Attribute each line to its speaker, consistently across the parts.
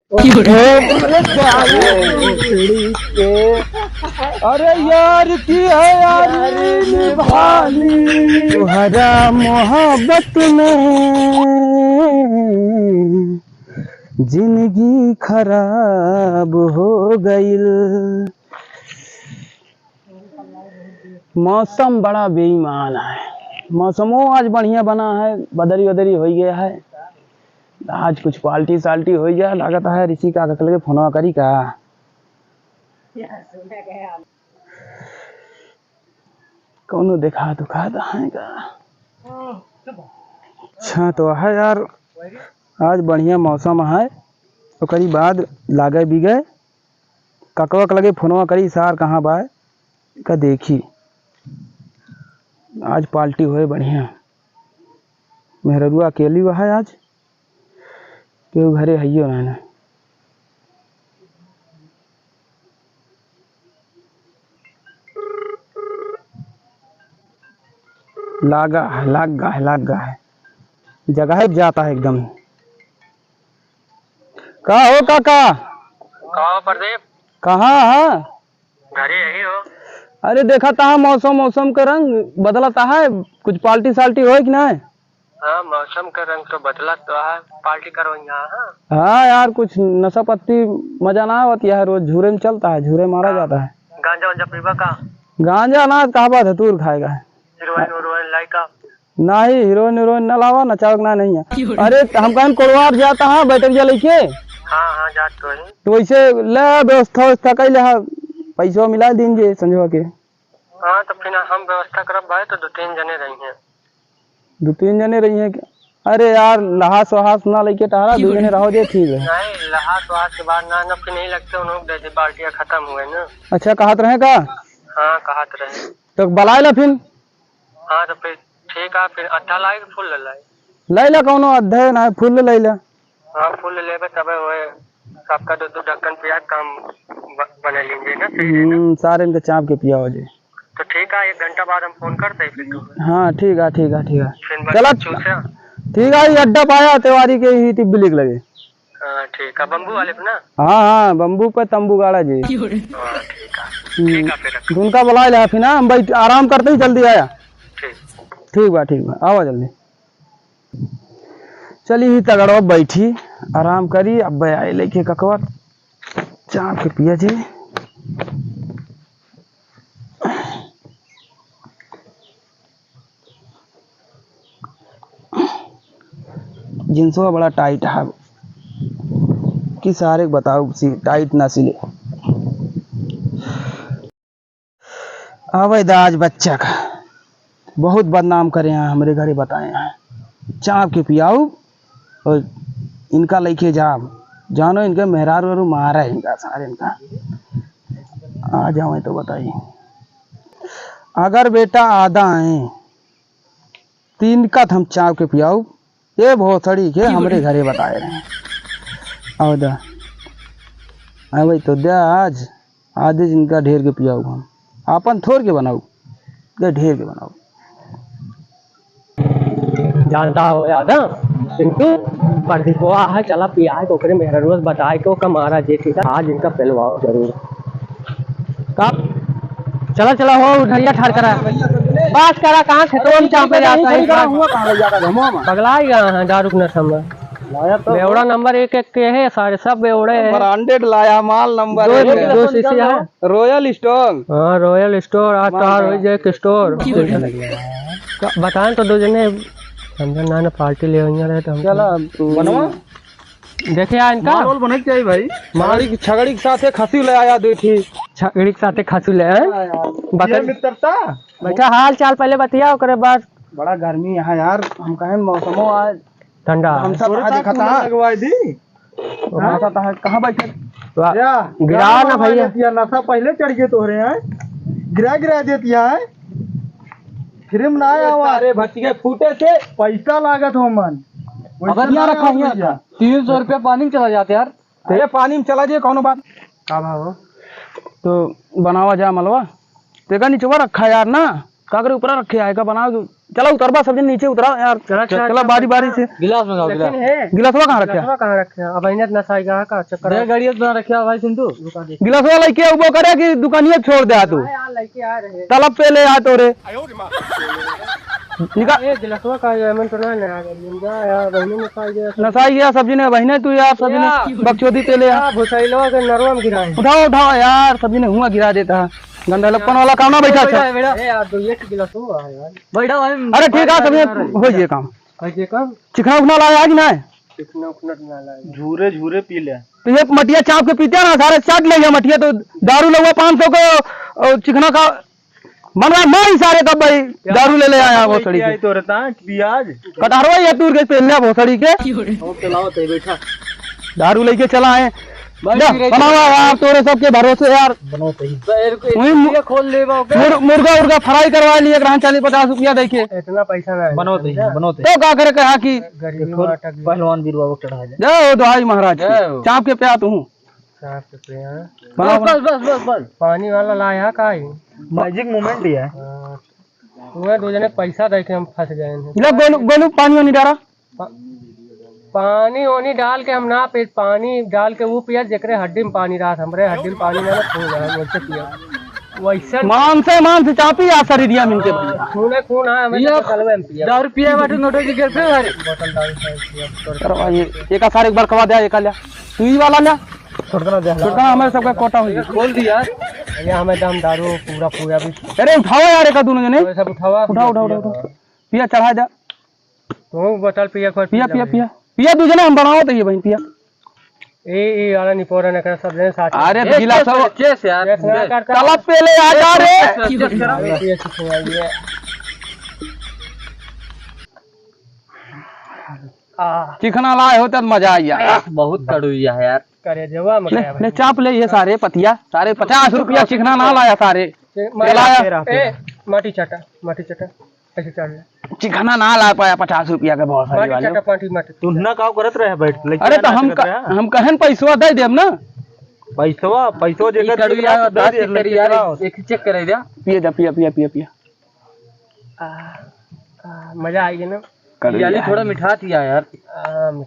Speaker 1: अरे यार की है यार निभानी तुम्हारा मोहब्बत में जिंदगी खराब हो गई। मौसम बड़ा बेईमान है। मौसमों आज बढ़िया बना है, बदरी बदरी हो गया है। आज कुछ पाल्टी साल्टी हो गया लागत है। ऋषि का के फोनवा करी का कौनो देखा है का। अच्छा तो है यार, आज बढ़िया मौसम है तो करी बाद लागे भी गए ककवक लगे फोनवा करी सार कहाँ बा का देखी। आज पाल्टी हुए बढ़िया। मेहरुआ अकेली हुआ है आज, क्यों घरे हइयो ना। लाग गा है जगह जाता है एकदम। का हो काका?
Speaker 2: कहाँ प्रदीप?
Speaker 1: कहाँ है?
Speaker 2: घरे यही हो?
Speaker 1: अरे देखा था मौसम का रंग बदलता है, कुछ पाल्टी साल्टी हो कि नहीं?
Speaker 2: हाँ मौसम का रंग तो बदला तो है, पार्टी करो यहाँ।
Speaker 1: हाँ यार कुछ नशा पत्ती मजा ना होती है, रोज झूरे में चलता है, झूरे मारा जाता है।
Speaker 2: गांजा वांजा पीवा का?
Speaker 1: गांजा ना कहा बात है, तूर खाएगा।
Speaker 2: हीरोइन हीरोइन लाई का?
Speaker 1: नहीं हीरोइन न लावा नचावक ना नहीं है। अरे हम कहीं कोड़वार जाता है बैटरिया लेके।
Speaker 2: हाँ हाँ जात तो है।
Speaker 1: तो वैसे ले व्यवस्था कैले है, पैसा मिला देंगे संजवा के।
Speaker 2: हाँ तो फिर हम व्यवस्था करब भाई, तो 2-3 जने रही हैं।
Speaker 1: 2-3 जने रही हैं? अरे यार लहास वहास ना लेके टहरा, 2 जने रहो दे ठीक है।
Speaker 2: नहीं लहास वहास के बाद ना फिर नहीं लगते उन लोग दे पार्टियाँ खत्म हुए ना।
Speaker 1: अच्छा कहत रहे का?
Speaker 2: हाँ कहत रहे
Speaker 1: तो बलाए ला फिर।
Speaker 2: हाँ तो फिर ठीक है, फिर अट्ठा लाई फुल लाई
Speaker 1: ले ला कौनो अध्याय ना फुल ले ला।
Speaker 2: हाँ फुल लेबे तबे हुए सबका 2-2 ढक्कन पिया काम बना लेंगे ना। सही है ना?
Speaker 1: सारे इनके चाप के पिया हो जाए
Speaker 2: तो ठीक है, 1 घंटा बाद हम फोन करते हैं फिर तुम्हें।
Speaker 1: हाँ ठीक है
Speaker 2: फिर
Speaker 1: चला ठीक है। ये अड्डा पाया तिवारी के ही टिब्बी लिख लगे।
Speaker 2: हाँ ठीक है, बम्बू वाले पे ना?
Speaker 1: हाँ बम्बू पे तंबू गाड़ा जी।
Speaker 2: हाँ ठीक है फिर
Speaker 1: उनका बुला ले फिर ना, हम बैठ आराम करते ही जल्दी आया। ठीक बा आओ जल्दी। चली ही तगड़ो बैठी आराम करी। अब आए लेके ककवा चाप के पिया जी। जिन्सवा बड़ा टाइट है कि सारे बताओ टाइट ना सिले। अवैध आज बच्चा का बहुत बदनाम करे हैं, हमारे घरे बताए हैं चाप के पियाऊ और इनका लेके जानो इनके मेहरार वरू मारा है इनका सारे इनका। आ जाओ तो बताइए, अगर बेटा आधा है 3 का हम चाप के पियाऊ ये भोसड़ी के हमारे घरे बताए रहे। और दा भाई तो दे आज आधे जिनका ढेर के पियाऊ हम अपन थोड़ के बनाऊ दे ढेर के बनाऊ।
Speaker 2: जानता हो यादा किंतु प्रदीपवा है चला पिया है तो मेहरा रोज बताए को कमारा जे ठीक है। आज इनका पहलवाओ जरूर कब चला हो ढलिया ठार करा बात करा कहाँ खेतों में चापे जाता है पगला ही गया है दारू न समझ बेवड़ा नंबर 1 के है, सारे सब बेवड़े हैं। ब्रांडेड लाया माल नंबर 2 सीसी है
Speaker 1: रॉयल स्टोर।
Speaker 2: हाँ रॉयल स्टोर आज तो स्टोर बताएं तो 2 जने समझा ना पार्टी ले रहे तो हम
Speaker 1: चला बनवा
Speaker 2: देखे यार इनका
Speaker 1: माल बने चाहिए भाई। मारी छगड़ी के साथ खसी ले आया देखी
Speaker 2: छगड़ी के साथ खसू ले
Speaker 1: बकर मित्रता
Speaker 2: बैठा हाल चाल पहले बतिया ओकरे बाद।
Speaker 1: बड़ा गर्मी है यार, हम कहें मौसमो आज
Speaker 2: ठंडा
Speaker 1: हम सब आज देखता लगवाई दी आता है कहां बैठे
Speaker 2: गिरा ना भैया
Speaker 1: नशा पहले चढ़ गए तोहरे हैं गिरा देती है फिर ना आवा। अरे भट्टिया फूटे से पैसा लागत हो मन बढ़िया रखा है
Speaker 2: 300 रुपया पानी में चला जाते यार।
Speaker 1: तेरे पानी में चला जाए कौन बात का भाव तो बनावा जा मलवा तेगा नीचवा रखा यार ना काकरे ऊपर रखे आएगा बनाओ। चलो उतरबा सब जन नीचे उतरा यार। चला बारी बारी से
Speaker 3: गिलास मंगाओ गिलास।
Speaker 1: गिलासवा कहाँ रखे?
Speaker 2: कहाँ रखे? अब इन्हें नशा का चक्कर
Speaker 3: दे गाड़ी बना रखा भाई सिंधु।
Speaker 1: गिलासवा लेके उबो करे कि दुकानिया छोड़ दे तू?
Speaker 2: लेके आ रहे
Speaker 1: तलब पे ले आ तोरे निकाल।
Speaker 2: ये गिलासवा का मन तो ना यार बहनी में खाई गया
Speaker 1: नसाई गया सब्जी ने बहने तू यार। सब्जी ने बकचोदी पे ले आ।
Speaker 2: भुसैलवा के नरवा में गिरा है।
Speaker 1: उठाओ उठाओ यार। सब्जी ने हुआ गिरा देता है। गंदा लपन वाला काम ना बैठा अच्छा।
Speaker 2: ए यार दो एक गिलासवा है यार।
Speaker 3: बैठा भाई।
Speaker 1: अरे ठीक है सब्जी हो ये काम।
Speaker 2: भाई काम
Speaker 1: चिकना उखना लाया आज ना?
Speaker 2: कितना उतना ना लाए।
Speaker 3: झूरे झूरे पी ले।
Speaker 1: तो ये मटिया चाप के पीते ना सारे चाट ले गया मटिया। तो दारू लगवा 500 को चिकना का बनवा मैं सारे कब भाई दारू ले आया भोसड़ी के।
Speaker 3: तो रहता प्याज
Speaker 1: कटहरवा या तूर के पेल लिया भोसड़ी के।
Speaker 3: चलाओ तो बैठा
Speaker 1: दारू लेके चला है। बनावा यार तोरे सबके भरोसे यार।
Speaker 3: बनाओ तो
Speaker 1: वही
Speaker 3: खोल ले
Speaker 1: मुर्गा उर्गा फ्राई करवा लिए 40-50 रुपया देखे।
Speaker 2: इतना पैसा ना
Speaker 3: बनाओ तो
Speaker 1: तो का करे कहा कि
Speaker 2: गरीबी में अटक गया।
Speaker 3: पहलवान बीरवा को चढ़ा जाए।
Speaker 1: जय हो दुहाई महाराज की। चाप के प्या तू
Speaker 2: साफ सुथरे हैं।
Speaker 1: बनाओ
Speaker 3: बस बस बस बस
Speaker 2: पानी वाला लाया का ही
Speaker 3: मैजिक मोमेंट ही है।
Speaker 2: वो दो जने पैसा दे के हम फंस गए हैं।
Speaker 1: ले गोलू गोलू पानी वानी डारा।
Speaker 2: पानी ओनी डाल के हम ना पे पानी डाल के वो पिया जकरे हड्डी में पानी रात हमरे हड्डी में पानी ना खो गया मुझसे पिया वैसा
Speaker 1: मान से चापी आ शरीरिया मिलके भैया।
Speaker 2: खून है हमें तो कलवे में पिया
Speaker 3: दारू पिया बैठे नोटो की घर पे अरे
Speaker 2: बोतल दारू पिया
Speaker 1: करवा ये एक सारे एक बार कवा दे एक लिया तू ही वाला लिया
Speaker 3: छोड़ना दे
Speaker 1: छोटा हमारे सबका कोटा हुई।
Speaker 3: खोल दी यार।
Speaker 2: ये हमें दम दारू पूरा पूरा भी
Speaker 1: अरे उठाओ यार एक दोनों जने
Speaker 2: सब उठावा
Speaker 1: उठाओ उठाओ उठाओ पिया चढ़ा दे।
Speaker 2: तो बोतल पिया खोल
Speaker 1: पिया पिया पिया पिया दू जने हम बनाओ तो ये बहन पिया।
Speaker 2: ए वाला निपोरा न कर सब जने साथ
Speaker 1: अरे गिलास
Speaker 3: चेस यार
Speaker 1: तलब पे ले आ जा रे।
Speaker 2: ये सिखवाइए
Speaker 1: चिकना लाए हो तो मजा आया।
Speaker 3: बहुत कड़ुइया है यार।
Speaker 2: करे जवा में
Speaker 1: ले चाप ले ये सारे पतिया सारे 50 रुपया चिकना ना लाया सारे।
Speaker 2: ए माटी चटा ऐसे चल
Speaker 1: चिकना ना ला पाया 50 रुपया के बहुत सारी
Speaker 2: माटी
Speaker 1: वाले।
Speaker 2: चटा पाटी माटी
Speaker 3: तू ना काव करत रहे बैठ ले।
Speaker 1: अरे तो हम कहन पैसवा दे देब ना।
Speaker 3: पैसो जे कड़ुइया 10 चेक कर यार। एक चेक करे दिया।
Speaker 1: पिया जा पिया पिया पिया पिया।
Speaker 2: मजा आई है ना।
Speaker 3: याली थोड़ा मिठा थिया यार।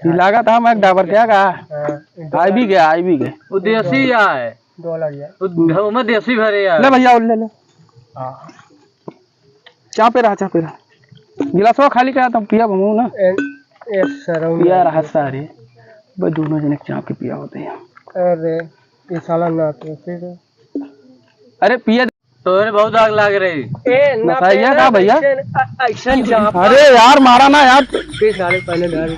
Speaker 1: ये लगा था मैं डाबर क्या का आई भी गए
Speaker 3: वो देसी है
Speaker 2: $2 यार
Speaker 3: वो में देसी भरे यार।
Speaker 1: ले भैया ले ले चा पे रहा गिलासवा खाली करा तब पिया बमू ना।
Speaker 2: एक सराउंड
Speaker 1: पिया रहा सारे बस दोनों जने चाप के पिया होते हैं।
Speaker 2: अरे ये साला ना तो फिर
Speaker 1: अरे पिया
Speaker 3: तोरे बहुत आग लग रही।
Speaker 2: ए ना
Speaker 1: बताइए का भैया।
Speaker 2: ऐसा जहां
Speaker 1: अरे यार मारा ना यार।
Speaker 2: पे साले पहले डाल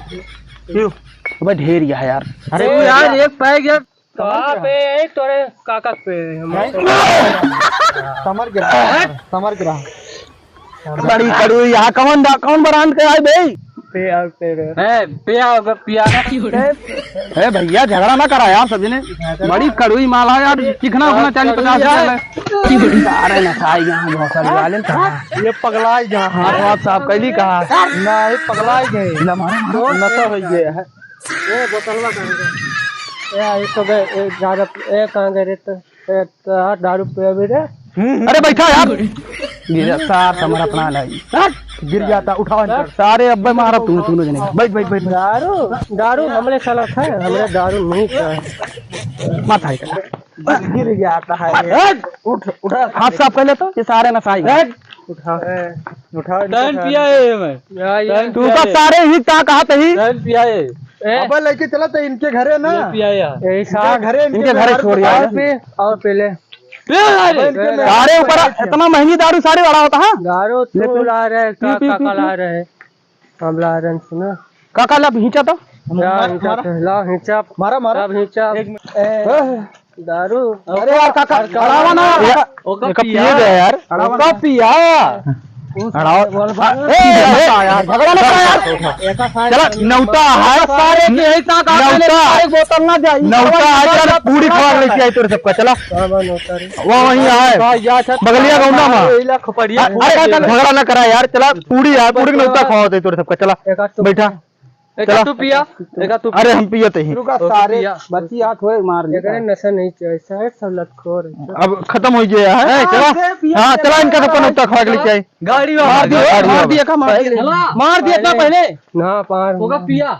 Speaker 1: अबे ढेर है यार।
Speaker 3: अरे यार एक पैक यार
Speaker 2: कहां पे तोरे काका पे
Speaker 3: समर गिरा
Speaker 1: बड़ी कड़ू यहाँ कौन बरान के आए भाई।
Speaker 3: पिया
Speaker 1: है भैया झगड़ा ना करा यार सब ने। बड़ी कड़ुई माला यार चिकना होना 40-50 अरे नसाई यहाँ बहुत सारी वाले
Speaker 3: ये पगला जहाँ
Speaker 1: हाथ वाथ साफ कैली कहा
Speaker 3: ना ये पगला गए नशा हो गया है।
Speaker 2: ए बोतलवा कहां गए? ए तो गए ज्यादा ए कहां गए रे? तो दारू पे भी रे।
Speaker 1: अरे बैठा यार गिर सार हमारा प्राण है गिर जाता उठाओ सारे अब्बे मारा तू जने बैठ
Speaker 2: दारू हमरे साला था हमरे दारू नहीं था
Speaker 1: मत है
Speaker 3: गिर जाता है।
Speaker 1: उठा हाथ साफ कर ले तो ये सारे नसाई
Speaker 2: उठा
Speaker 3: टन पिया है मैं
Speaker 1: तू का सारे ही का कहत ही
Speaker 3: टन पिया है।
Speaker 2: अब
Speaker 3: लेके चला तो इनके घरे ना पिया है
Speaker 2: ऐसा
Speaker 1: इनके घरे छोड़ यार।
Speaker 2: और पहले
Speaker 1: सारे ऊपर इतना महंगी दारू सारे वाला होता है।
Speaker 2: दारू तू ला रहे काका ला रहे हम ला रहे सुना
Speaker 1: काका ला हिंचा तो
Speaker 2: ला हिंचा मारा हिंचा दारू।
Speaker 1: अरे यार काका अड़ावा ना
Speaker 3: ओका
Speaker 1: पिए दे यार ओका पिया यार झगड़ा ना यार चल नौता है सारे के यही ता नौता एक बोतल ना जाई नौता है यार पूरी खवा लेके आई तेरे सबका चला वो वही है बगलिया गौंडा में
Speaker 3: खपड़िया।
Speaker 1: अरे झगड़ा ना करा यार चला पूरी है पूरी नौता खवा दे तेरे सबका चला बैठा
Speaker 3: एक तू पिया, एक तू
Speaker 4: अरे हम पियते ही
Speaker 1: रुका सारे बच्ची हाथ होए मार दी
Speaker 2: एकरे नशा नहीं चाहिए साहब, सब लतखोर है।
Speaker 4: अब खत्म हो गया है। चलो हाँ चला इनका सबका नुकता खा के लेके आए।
Speaker 3: गाड़ी
Speaker 1: मार दिया का मार दिया पहले
Speaker 2: ना पार
Speaker 3: होगा पिया।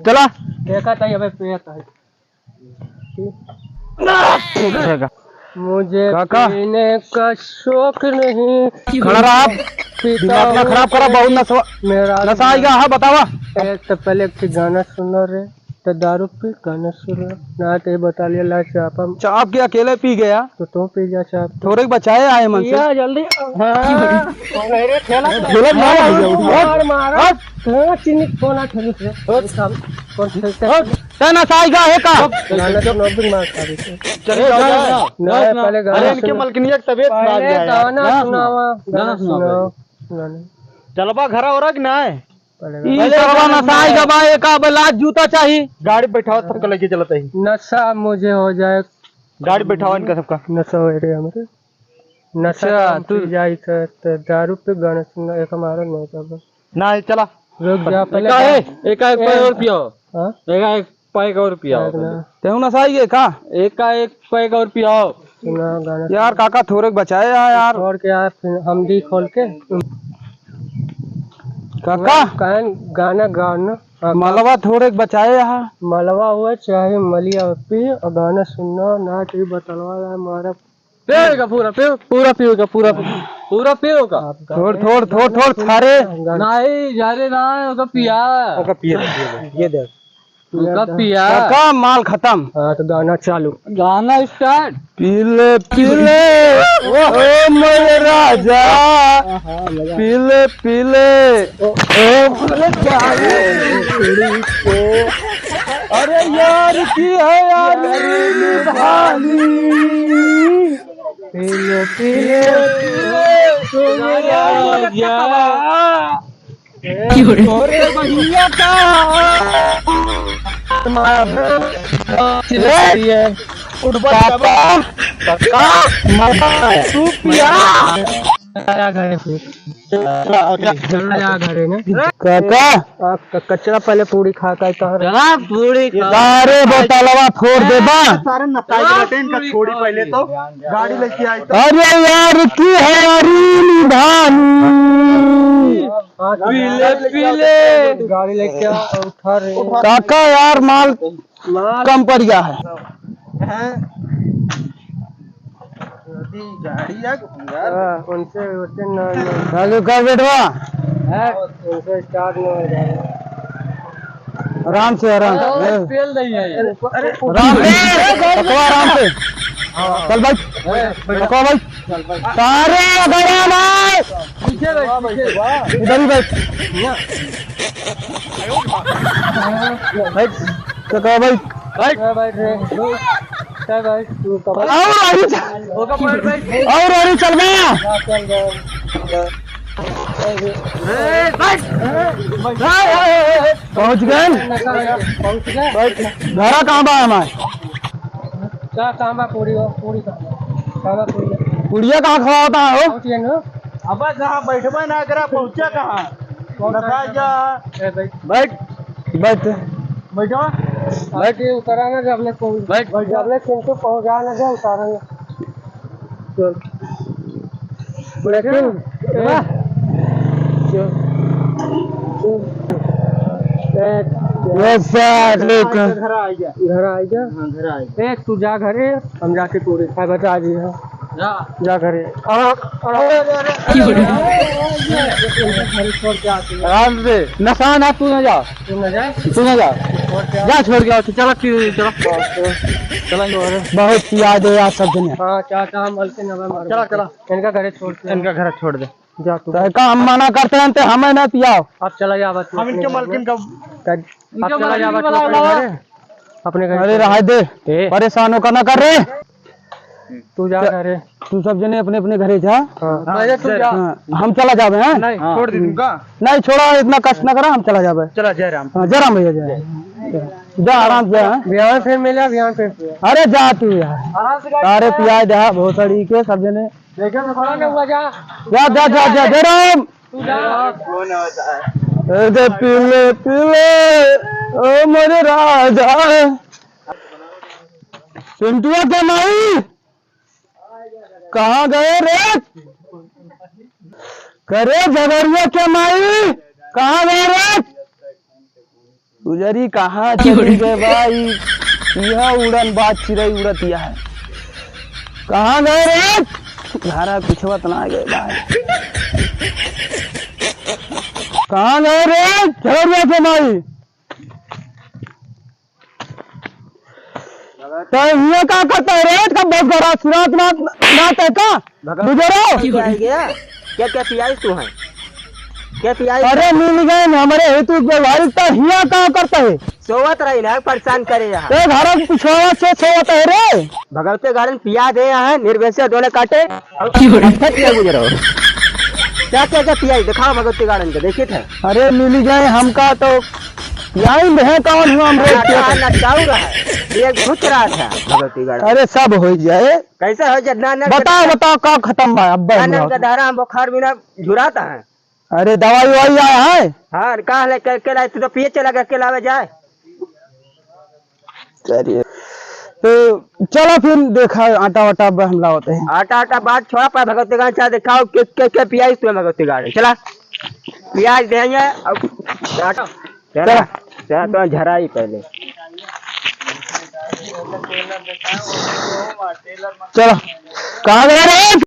Speaker 4: चला
Speaker 2: देखा था ये पिया था। मुझे
Speaker 4: काका।
Speaker 2: पीने का शौक नहीं,
Speaker 4: खड़ा रहा आप, दिमाग ना खराब करा, बहुत नशा
Speaker 2: मेरा
Speaker 4: नशा आएगा। हाँ बतावा।
Speaker 2: एक तो पहले एक गाना सुनो रे, तो दारू पी गाना सुनो ना, तो ये बता लिया ला चापा
Speaker 1: चाप के अकेले पी गया
Speaker 2: तो तुम पी जा चाप
Speaker 1: थोड़े बचाए आए मन से
Speaker 2: जल्दी।
Speaker 4: झोला मार
Speaker 2: मारा चीनी फोन
Speaker 4: क्या नशा आएगा है का?
Speaker 2: गाना सुनो भी मार खा रही पहले
Speaker 4: अरे इनके मलकनिया की तबीयत खराब है यार।
Speaker 2: गाना सुनावा, गाना सुनाओ गाना
Speaker 4: चलबा घरा हो रहा कि ना है?
Speaker 2: पहले
Speaker 4: नशा आएगा बा, एक लाख जूता चाहिए। गाड़ी बैठाओ सबका लेके चलते ही।
Speaker 2: नशा मुझे हो जाए,
Speaker 4: गाड़ी बैठाओ इनका सबका।
Speaker 2: नशा हो रही हमारे नशा तू जाए तो दारू पे गाना सुनना एक हमारा नहीं कर
Speaker 4: ना चला
Speaker 2: रुक जा पहले
Speaker 3: एक और पियो,
Speaker 2: हाँ?
Speaker 3: एक पैक और पियाओ,
Speaker 1: तेहू नशा आई गए का
Speaker 3: एक पैक और पियाओ।
Speaker 2: सुना गाना
Speaker 1: यार काका थोड़े बचाए हैं यार
Speaker 2: और क्या फिर हम दी खोल के
Speaker 1: काका
Speaker 2: गाना गाना
Speaker 1: मलबा थोड़े बचाए यहाँ
Speaker 2: मलवा हुआ चाहे मलिया पी और गाना सुनना ना तो बतलवा हमारा
Speaker 3: पियो का पूरा पियो, पूरा पियो का पूरा पियो का।
Speaker 1: थोड़ थारे
Speaker 3: नहीं जा रे ना, उसका पिया
Speaker 4: ये दे
Speaker 3: उसका पिया।
Speaker 1: काका माल खत्म।
Speaker 2: हाँ तो गाना चालू,
Speaker 3: गाना स्टार्ट।
Speaker 1: पीले पीले ओ मेरे राजा पीले पीले ओ अरे यार की है यार निभानी पीले पीले तोरे भैया का
Speaker 2: घरे में
Speaker 1: काका
Speaker 2: आपका कचरा पहले पूरी खा कर
Speaker 3: पूरी
Speaker 1: सारे बोतलवा फोड़ देबा
Speaker 4: सारे नसाई बैठे इनका छोड़ी पहले तो गाड़ी लेके आई तो।
Speaker 1: अरे यार की है निभानी
Speaker 3: पीले पीले
Speaker 2: गाड़ी लेके उठा रहे
Speaker 1: काका यार माल कम पड़ गया है
Speaker 2: उनसे
Speaker 1: चालू कर बेटवा
Speaker 2: उनसे स्टार्ट नहीं हो जाएगा।
Speaker 1: आराम से
Speaker 3: तेल नहीं है
Speaker 1: आराम से चल भाई पकवा भाई सारे गया भाई इधर ही बैठ पकवा भाई
Speaker 2: बैठ रहे बैठ तू
Speaker 1: और आगे चल गया पहुंच गए घरा कहाँ बा हमारे
Speaker 2: क्या काम है पूरी पूरी काम पूरी
Speaker 1: पुड़िया कहाँ खड़ा होता है हो
Speaker 2: पहुंचिए ना
Speaker 4: अब जहाँ बैठबा ना करा पहुंचा कहाँ
Speaker 2: बैठ
Speaker 1: बैठ बैठ
Speaker 4: बैठो
Speaker 2: बैठ उतराना जब ले बैठ जब ले तुमको पहुंचाना जा उतारेंगे लेकिन घर आ जा तू जा घरे हम जाके पूरी खाए बता दी है जा घरे
Speaker 1: आराम से नशा ना तू ना जा
Speaker 2: तू न जाए
Speaker 1: तू ना जा जा छोड़ के आओ चलो चलो बहुत याद है यार सब दिन
Speaker 2: हाँ चाचा हम हल्के नवा मार चला इनका घरे छोड़ के
Speaker 4: इनका घर छोड़ दे।
Speaker 2: जा तू
Speaker 1: का हम मना करते हैं तो हमें ना पियाओ
Speaker 2: अब चला जा बस
Speaker 4: हम इनके मालकिन का
Speaker 2: अब चला जा बस अपने घरे
Speaker 1: अरे रहा दे परेशान होकर ना कर रहे
Speaker 2: तू जा घरे
Speaker 1: तू सब जने अपने अपने घरे जा
Speaker 2: पहले तू जा
Speaker 1: हम चला जावे हैं
Speaker 4: नहीं छोड़ दी तुमका।
Speaker 1: नहीं छोड़ा इतना कष्ट न करा हम चला जावे
Speaker 4: चला जय राम।
Speaker 1: जरा भैया जा आराम से
Speaker 2: बिहान फिर मिला बिहान फिर
Speaker 1: अरे जा तू यार सारे पिया दे भोसड़ी के सब जने
Speaker 2: देखा हुआ जा
Speaker 1: जा जा जा जा जय राम
Speaker 2: तू जा
Speaker 1: अरे पीले पीले ओ मेरे राजा। पिंटुआ के माई कहाँ गए रे? करे झगड़िया के माई कहाँ गए रे? गुजरी कहाँ चली गए भाई? यह उड़न बात चिड़ई उड़तिया है। कहाँ गए रे? घरा कुछ बतना गए भाई। कहाँ गए रे झगड़िया के माई? तो ये क्या करता है रे? कब बस गरा सुरात ना का गुजरो
Speaker 2: गया क्या क्या पियाई तू है? क्या पियाई?
Speaker 1: अरे मिल गए हमारे हेतु व्यवहारिकता हिया क्या करता है?
Speaker 2: सोवत रही ना परेशान करे यहाँ
Speaker 1: तो घर पिछड़ा से सोता है रे।
Speaker 2: भगवते गार्डन पिया दे यहाँ निर्वेश दोले काटे गुजरो। क्या क्या क्या पियाई दिखाओ भगवती गार्डन का देखे थे।
Speaker 1: अरे मिल गए हमका तो यही है कौन हुआ हम
Speaker 2: नचाऊ रहा है ये घुस रहा था भगवती गार्डन।
Speaker 1: अरे सब हो जाए
Speaker 2: कैसे हो जाए?
Speaker 1: बताओ बताओ का खत्म है अब?
Speaker 2: का धारा हम बुखार बिना झुराता है।
Speaker 1: अरे दवाई वही आया है।
Speaker 2: हाँ कहा के तो पिए चला गया के लावे जाए।
Speaker 1: चलिए तो चलो फिर देखा आटा वाटा हमला होते हैं।
Speaker 2: आटा आटा बात छोड़ा पा भगवती गार्डन चाह दिखाओ क्या पियाई तू भगवती गार्डन चला प्याज देंगे तो झराई पहले।
Speaker 1: चलो कहाँ गए रे?